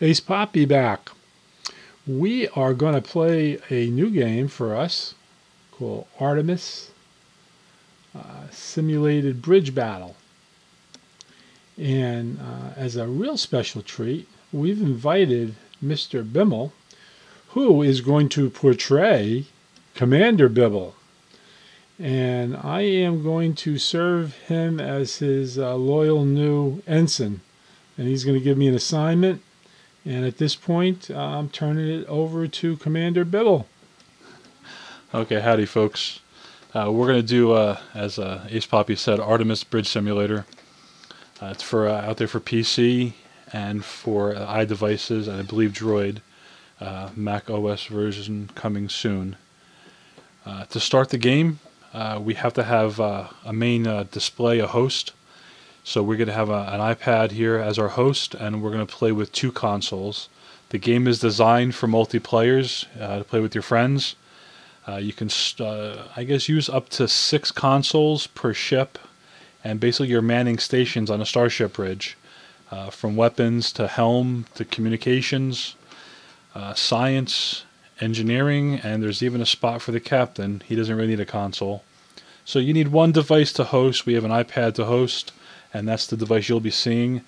Ace Poppy back. We are going to play a new game for us called Artemis Simulated Bridge Battle. And as a real special treat, we've invited Mr. Bimmel, who is going to portray Commander Bibble. And I am going to serve him as his loyal new ensign. And he's going to give me an assignment. And at this point, I'm turning it over to Commander Bibble. Okay, howdy folks. We're going to do, as Ace Poppy said, Artemis Bridge Simulator. It's for out there for PC and for iDevices and I believe Droid. Mac OS version coming soon. To start the game, we have to have a main display, a host. So we're going to have an iPad here as our host, and we're going to play with two consoles. The game is designed for multiplayers, to play with your friends. You can, I guess, use up to 6 consoles per ship, and basically you're manning stations on a starship bridge, from weapons to helm to communications, science, engineering, and there's even a spot for the captain. He doesn't really need a console. So you need one device to host. We have an iPad to host, and that's the device you'll be seeing.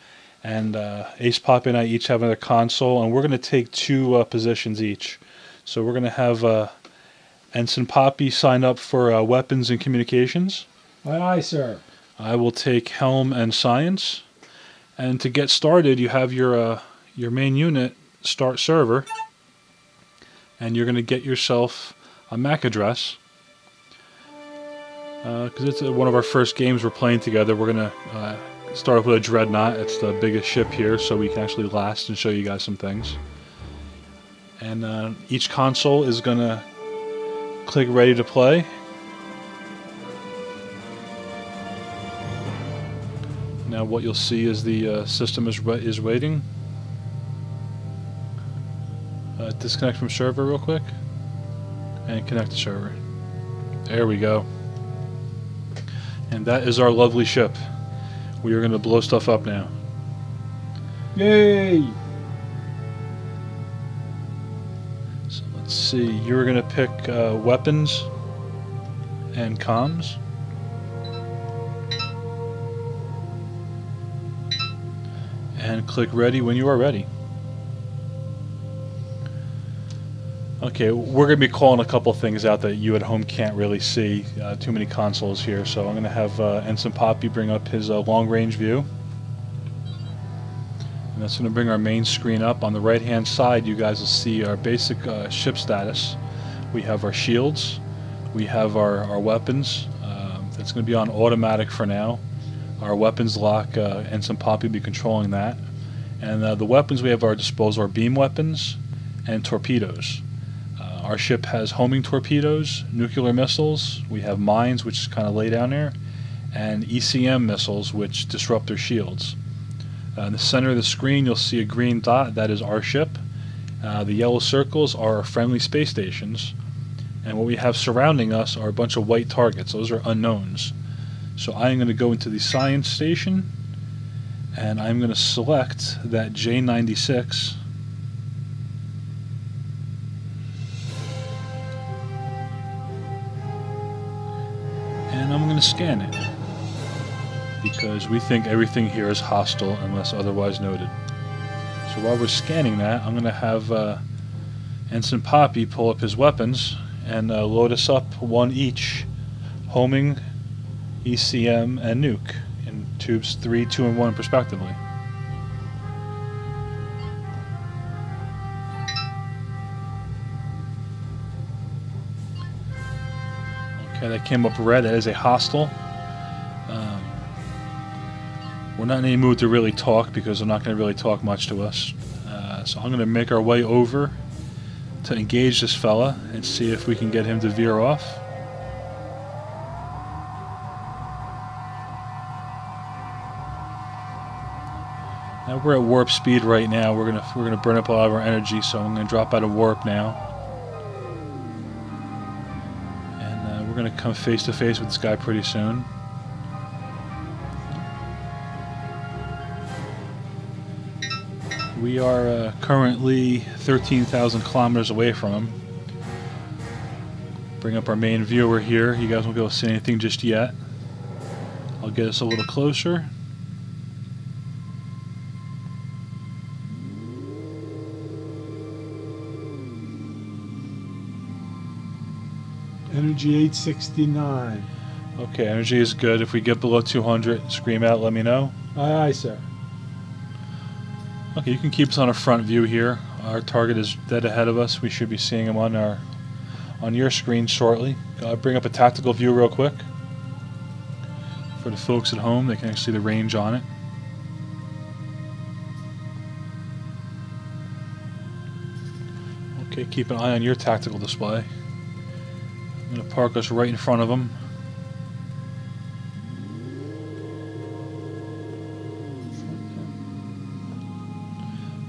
And Ace Poppy and I each have another console, and we're going to take 2 positions each. So we're going to have Ensign Poppy sign up for weapons and communications. Aye, aye, sir. I will take helm and science. And to get started, you have your main unit start server, and you're going to get yourself a MAC address. Because it's one of our first games we're playing together. We're going to start off with a Dreadnought. It's the biggest ship here, so we can actually last and show you guys some things. And each console is going to click ready to play. Now what you'll see is the system is waiting. Disconnect from server real quick and connect to server. There we go. And that is our lovely ship. We are going to blow stuff up now. Yay! So let's see. You're going to pick weapons and comms. And click ready when you are ready. Okay, we're going to be calling a couple things out that you at home can't really see. Too many consoles here, so I'm going to have Ensign Poppy bring up his long-range view. And that's going to bring our main screen up. On the right-hand side, you guys will see our basic ship status. We have our shields. We have our weapons. That's going to be on automatic for now. Our weapons lock, Ensign Poppy will be controlling that. And the weapons we have at our disposal are beam weapons and torpedoes. Our ship has homing torpedoes, nuclear missiles, we have mines, which is kind of lay down there, and ECM missiles, which disrupt their shields. In the center of the screen, you'll see a green dot. That is our ship. The yellow circles are our friendly space stations. And what we have surrounding us are a bunch of white targets. Those are unknowns. So I'm going to go into the science station, and I'm going to select that J96. And I'm going to scan it, because we think everything here is hostile unless otherwise noted. So while we're scanning that, I'm going to have Ensign Poppy pull up his weapons and load us up one each, homing, ECM, and nuke, in tubes 3, 2, and 1 respectively. Okay, that came up red. That is a hostile. We're not in any mood to really talk because they're not going to really talk much to us. So I'm going to make our way over to engage this fella and see if we can get him to veer off. Now we're at warp speed right now. We're gonna burn up a lot of our energy, so I'm gonna drop out of warp now. And we're gonna come face to face with this guy pretty soon. We are currently 13,000 kilometers away from him. Bring up our main viewer here. You guys won't be able to see anything just yet. I'll get us a little closer. Energy 869. Okay, energy is good. If we get below 200, scream out, let me know. Aye, aye, sir. Okay, you can keep us on a front view here. Our target is dead ahead of us. We should be seeing him on your screen shortly. I'll bring up a tactical view real quick. For the folks at home, they can actually see the range on it. Okay, keep an eye on your tactical display. I'm going to park us right in front of him.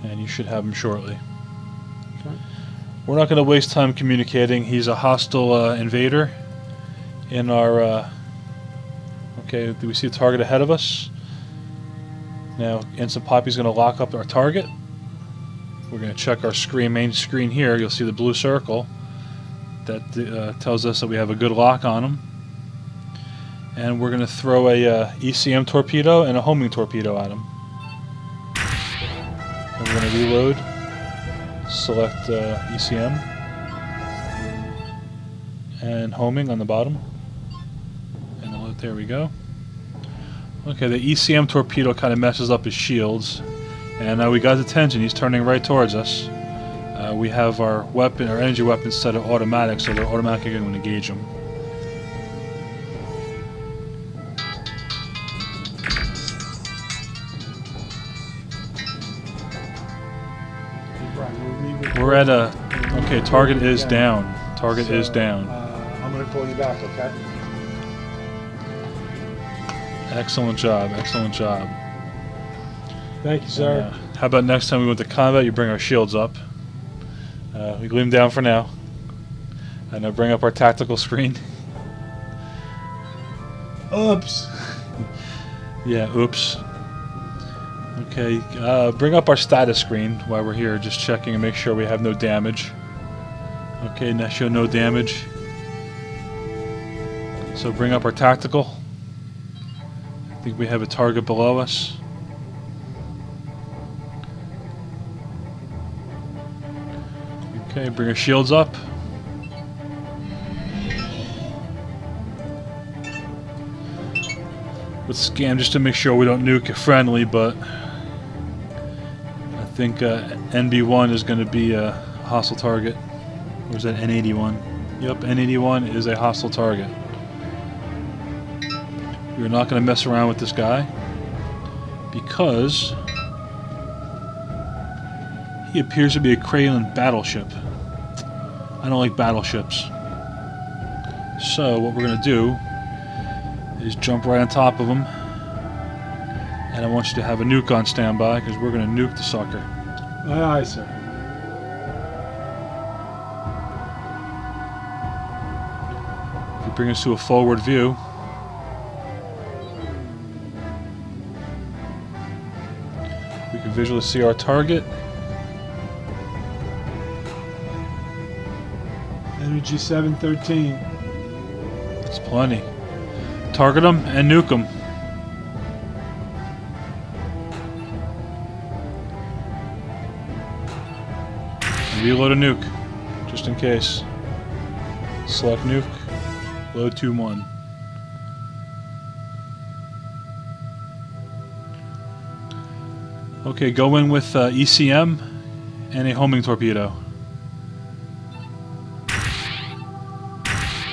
And you should have him shortly. Okay. We're not going to waste time communicating. He's a hostile invader in our... okay, do we see a target ahead of us? Now, Instant Poppy's going to lock up our target. We're going to check our main screen here. You'll see the blue circle. That tells us that we have a good lock on him. And we're going to throw a ECM torpedo and a homing torpedo at him. And we're going to reload. Select ECM. And homing on the bottom. And there we go. Okay, the ECM torpedo kind of messes up his shields. And now we got his attention. He's turning right towards us. We have our energy weapons set at automatic, so they're automatically going to engage him. We're at a... okay, target is down. Target is down. I'm going to call you back, okay? Excellent job, excellent job. Thank you, sir. How about next time we went to combat, you bring our shields up. We leave them down for now. And now bring up our tactical screen. Oops. Yeah, oops. Okay, bring up our status screen while we're here, just checking and make sure we have no damage. Okay, now show no damage. So bring up our tactical. I think we have a target below us. Okay, bring our shields up. Let's scan just to make sure we don't nuke a friendly, but I think NB1 is going to be a hostile target. Or is that N81? Yep, N81 is a hostile target. We're not going to mess around with this guy because he appears to be a Kraylan battleship. I don't like battleships. So what we're going to do is jump right on top of him. And I want you to have a nuke on standby because we're going to nuke the sucker. Aye, aye, sir. If you bring us to a forward view, we can visually see our target. Energy 713. It's plenty. Target them and nuke them. Reload a nuke, just in case. Select nuke, load 2-1. Okay, go in with ECM and a homing torpedo.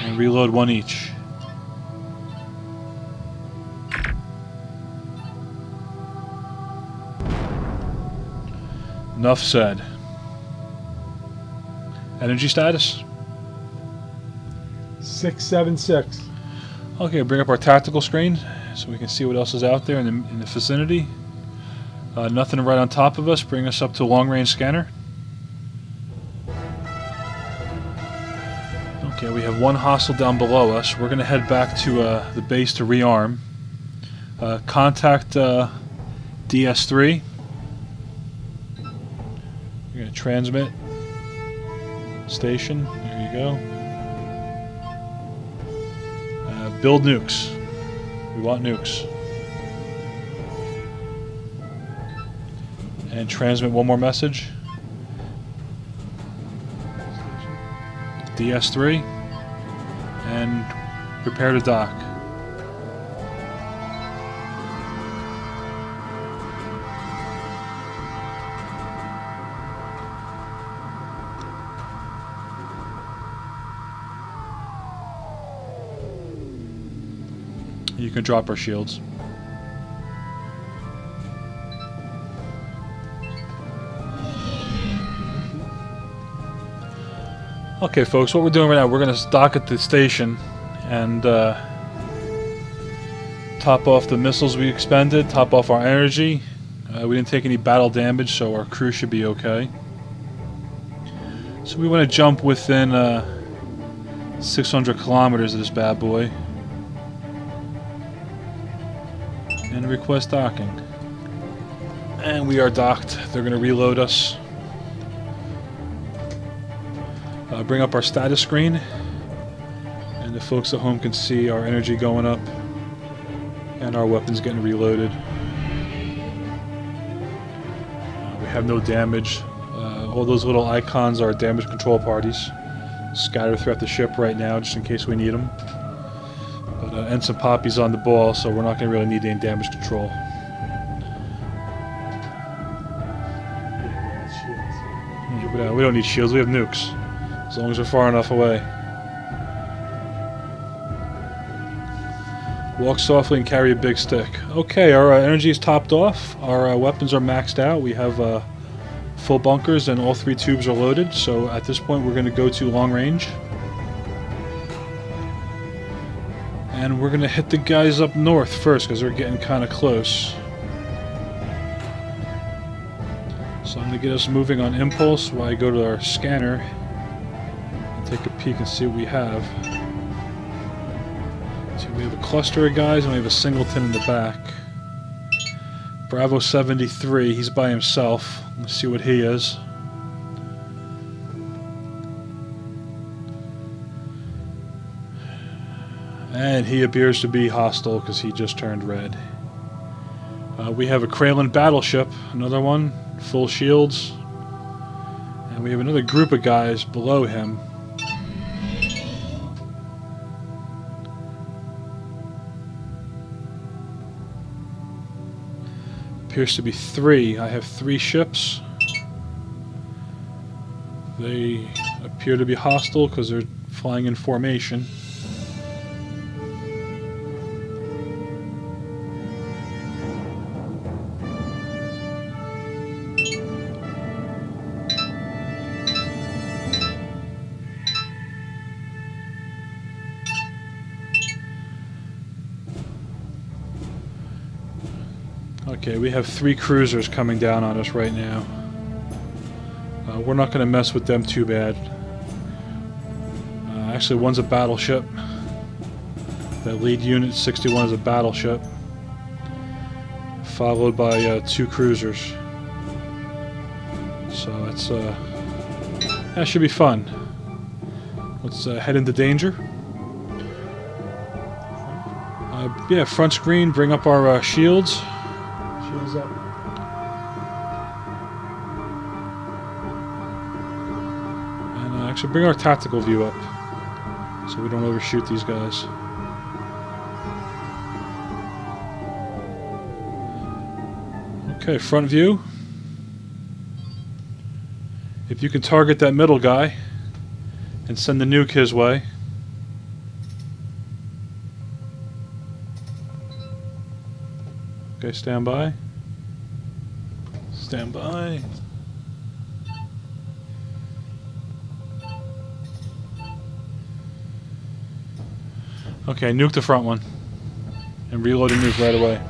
And reload 1 each. Enough said. Energy status? 676. Okay, bring up our tactical screen so we can see what else is out there in the vicinity. Nothing right on top of us. Bring us up to long-range scanner. Okay, we have one hostile down below us. We're going to head back to the base to rearm. Contact DS3. Okay, transmit station. There you go. Build nukes. We want nukes. And transmit one more message. DS3. And prepare to dock. You can drop our shields. Okay, folks, what we're doing right now, we're going to dock at the station and top off the missiles we expended, top off our energy. We didn't take any battle damage, so our crew should be okay. So we want to jump within 600 kilometers of this bad boy. And request docking. And we are docked. They're going to reload us. Bring up our status screen. And the folks at home can see our energy going up. And our weapons getting reloaded. We have no damage. All those little icons are damage control parties. Scattered throughout the ship right now, just in case we need them. But Ensign Poppy's on the ball, so we're not going to really need any damage control. Yeah, but, we don't need shields, we have nukes. As long as we're far enough away. Walk softly and carry a big stick. Okay, our energy is topped off. Our weapons are maxed out. We have full bunkers and all 3 tubes are loaded. So at this point we're going to go to long range. And we're going to hit the guys up north first because they're getting kind of close. So I'm going to get us moving on impulse while I go to our scanner and take a peek and see what we have. So we have a cluster of guys and we have a singleton in the back. Bravo 73, he's by himself. Let's see what he is. And he appears to be hostile because he just turned red. We have a Kralin battleship, another one, full shields. And we have another group of guys below him. Appears to be 3. I have 3 ships. They appear to be hostile because they're flying in formation. Okay, we have 3 cruisers coming down on us right now. We're not going to mess with them too bad. Actually, one's a battleship. That lead unit 61 is a battleship. Followed by 2 cruisers. So that's that should be fun. Let's head into danger. Yeah, front screen. Bring up our shields. Shields up. And actually bring our tactical view up so we don't overshoot these guys. Okay, front view. If you can target that middle guy and send the nuke his way. Okay, stand by. Stand by. Okay, nuke the front one. And reload a nuke right away.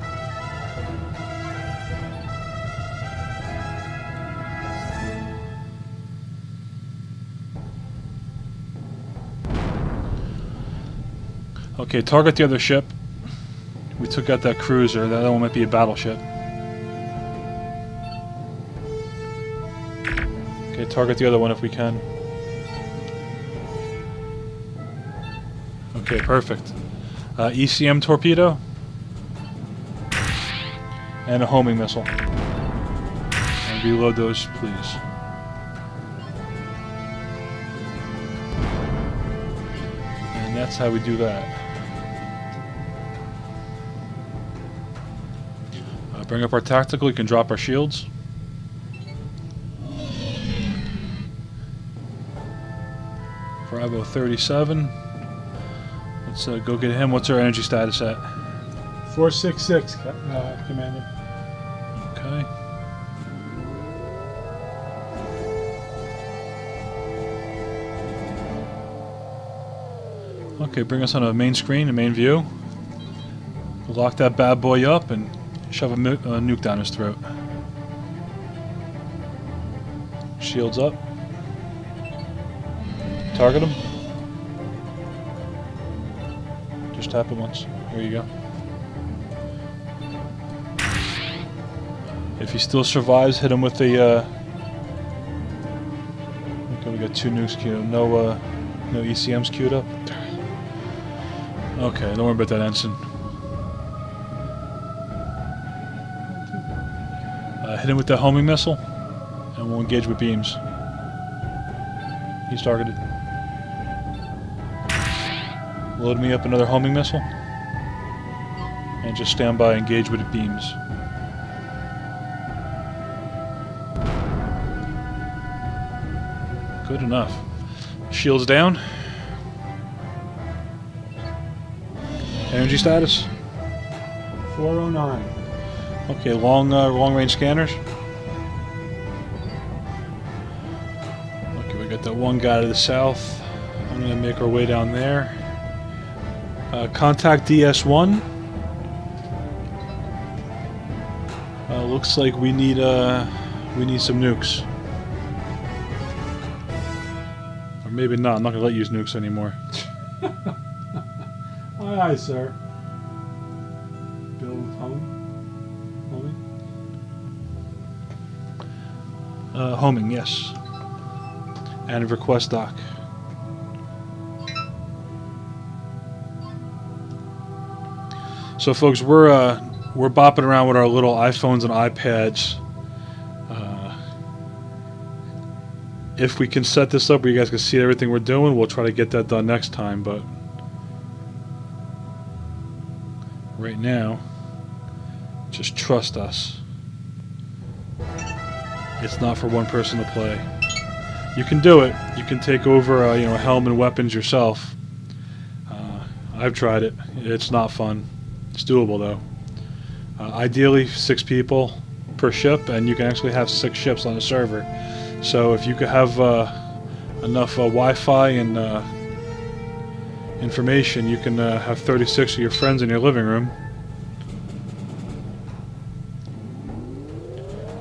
Okay, target the other ship. We took out that cruiser. That other one might be a battleship. Okay, target the other one if we can. Okay, perfect. ECM torpedo. And a homing missile. And reload those, please. And that's how we do that. Bring up our tactical, you can drop our shields. Bravo 37. Let's go get him. What's our energy status at? 466, Commander. Okay. Okay, bring us on a main screen, a main view. Lock that bad boy up and shove a nuke down his throat. Shields up. Target him. Just tap it once. There you go. If he still survives, hit him with the. Okay, we got 2 nukes queued. No ECMs queued up. Okay, don't worry about that, Ensign. Hit him with the homing missile, and we'll engage with beams. He's targeted. Load me up another homing missile, and just stand by, engage with the beams. Good enough. Shields down. Energy status? 409. Okay, long range scanners. Okay, we got that one guy to the south. I'm gonna make our way down there. Contact DS1. Looks like we need some nukes. Or maybe not. I'm not gonna let you use nukes anymore. Aye, aye, sir. Bill Thom. Homing, yes. And request dock. So, folks, we're bopping around with our little iPhones and iPads. If we can set this up where you guys can see everything we're doing, we'll try to get that done next time. But right now, just trust us. It's not for one person to play. You can do it. You can take over, Helm and weapons yourself. I've tried it. It's not fun. It's doable though. Ideally, 6 people per ship, and you can actually have 6 ships on a server. So if you could have enough Wi-Fi and information, you can have 36 of your friends in your living room.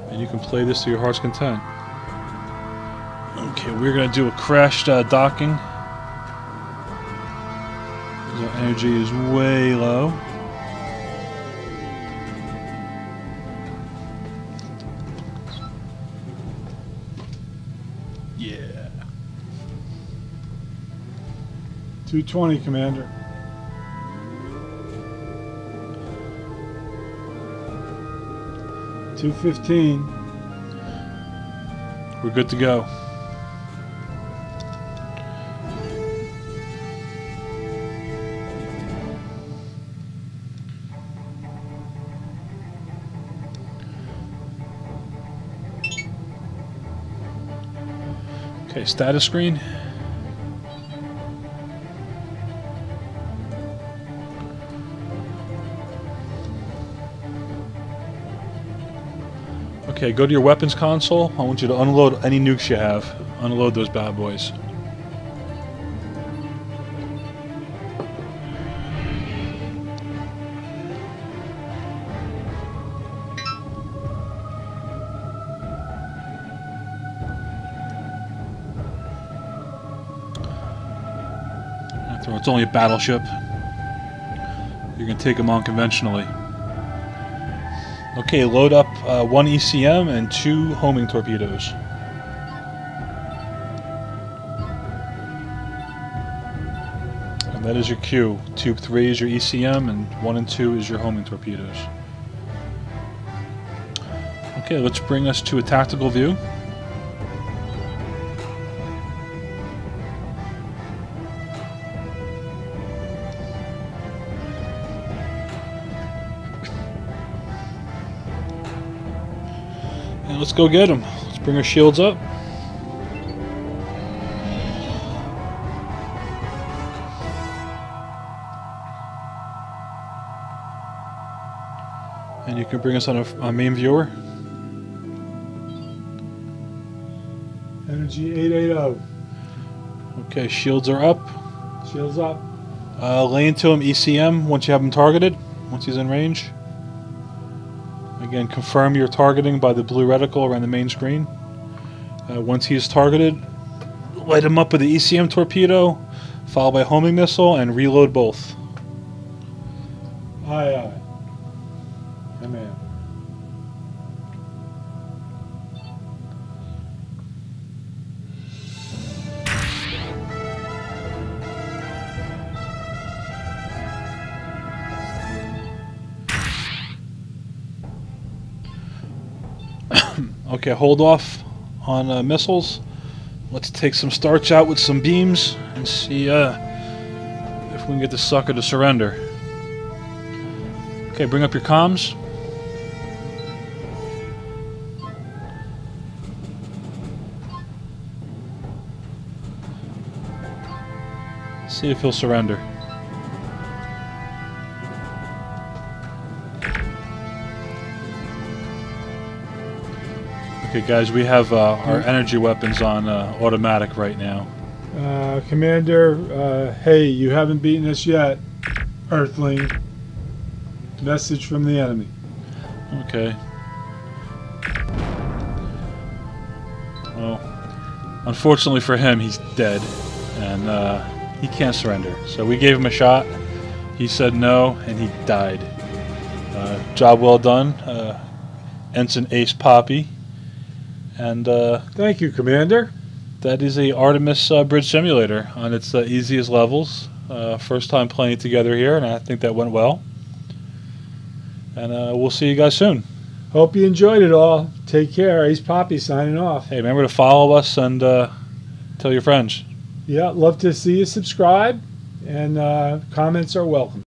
And you can play this to your heart's content. Okay, we're going to do a crashed docking. Because our energy is way low. Yeah. 220, Commander. $215. We're good to go. Okay, status screen. Okay, go to your weapons console. I want you to unload any nukes you have. Unload those bad boys. It's only a battleship. You can take them on conventionally. Okay, load up 1 ECM and 2 homing torpedoes. That is your Q. Tube 3 is your ECM, and 1 and 2 is your homing torpedoes. Okay, let's bring us to a tactical view. And let's go get them. Let's bring our shields up. And you can bring us on a main viewer. Energy 880. Okay, shields are up. Shields up. Lay into him ECM once you have him targeted, once he's in range. Again, confirm your targeting by the blue reticle around the main screen. Once he's targeted, light him up with the ECM torpedo, followed by homing missile, and reload both. Aye, aye. Come in. Okay, hold off on missiles. Let's take some starch out with some beams and see if we can get this sucker to surrender. Okay, bring up your comms. See if he'll surrender. Okay, guys, we have our energy weapons on automatic right now. Commander, hey, you haven't beaten us yet, Earthling. Message from the enemy. Okay. Well, unfortunately for him, he's dead, and he can't surrender. So we gave him a shot. He said no, and he died. Job well done, Ensign Ace Poppy. And thank you, Commander. That is a Artemis bridge simulator on its easiest levels. First time playing it together here, and I think that went well. And we'll see you guys soon. Hope you enjoyed it all. Take care. Ace Poppy signing off. Hey, remember to follow us and tell your friends. Yeah, love to see you subscribe, and comments are welcome.